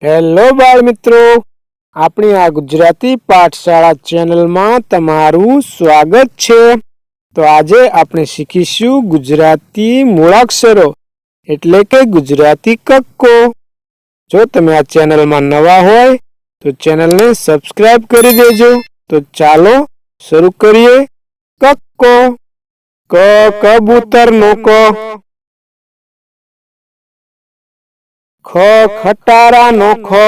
Hello બાળ મિત્રો, આપણી આ ગુજરાતી પાઠશાળા ચેનલમાં તમારું સ્વાગત છે। તો આજે આપણે શીખીશું ગુજરાતી મૂળાક્ષરો એટલે કે ગુજરાતી કક્કો। જો તમે આ ચેનલમાં નવા હોય તો ચેનલને સબસ્ક્રાઇબ કરી દેજો। તો ચાલો શરૂ કરીએ। કક્કો, ક કબૂતરનો ક, ખ ખટારાનો ખ,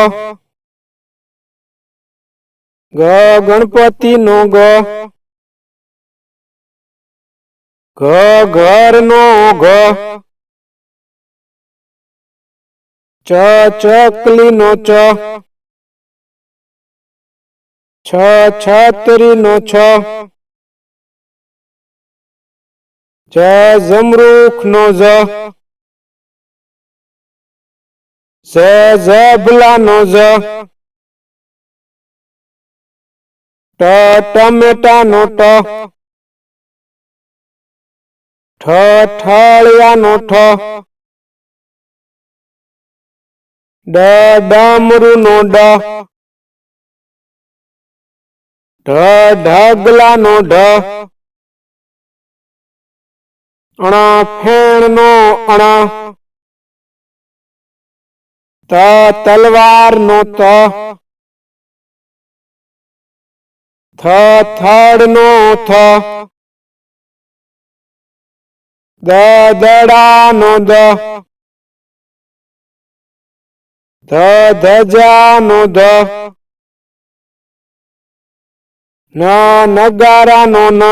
ગ ગણપતિનો ગ, ઘ ઘરનો ઘ, ચ ચકલીનો ચ, છ છતરીનો છ, જ જમરૂખનો જ, ઝ ઝબલાનો ઝ, ટ ટમેટાનો ટ, ઠ ઠળિયાનો ઠ, ડ ડમરુનો ડ, ઢ ઢગલાનો ઢ, ણ ફેણનો અણ, ત તલવારનો ત, થ થડનો થ, દ દડાનો દ, ધ ધજાનો ધ, ન નગારાનો ન,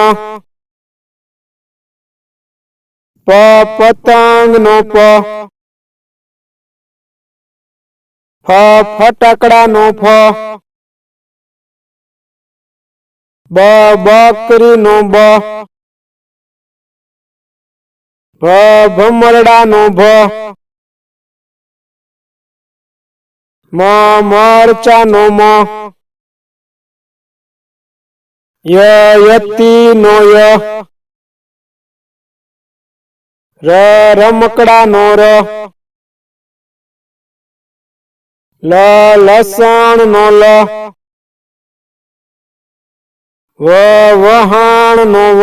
પ પતંગનો પ, ફ ફટાકડાનો ફ, બ બકરીનો બ, ભ ભમરડાનો ભ, મ મરચાનો મ, ય યતીનો ય, ર રમકડાનો ર, લ લસણનો લ, વ વહાણનો વ,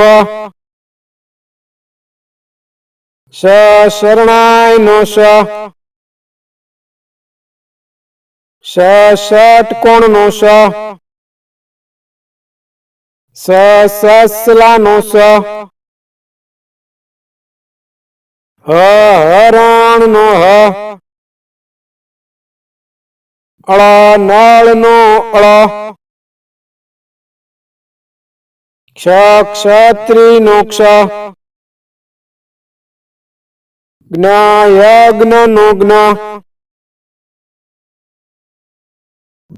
શ શરણાઈનો શ, ષ ષટકોણનો ષ, સ સસલાનો સ, હ હરણનો હ, અળ નળનો અળ, ક્ષ ક્ષત્રિયનો ક્ષ, જ્ઞ યજ્ઞનો જ્ઞ।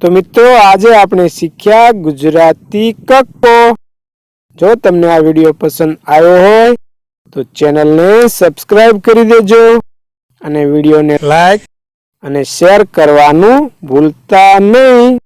તો મિત્રો, આજે આપણે શીખ્યા ગુજરાતી કક્કો। જો તમને આ વિડીયો પસંદ આવ્યો હોય તો ચેનલને સબસ્ક્રાઇબ કરી દેજો અને વિડીયોને લાઈક અને શેર કરવાનું ભૂલતા નહીં।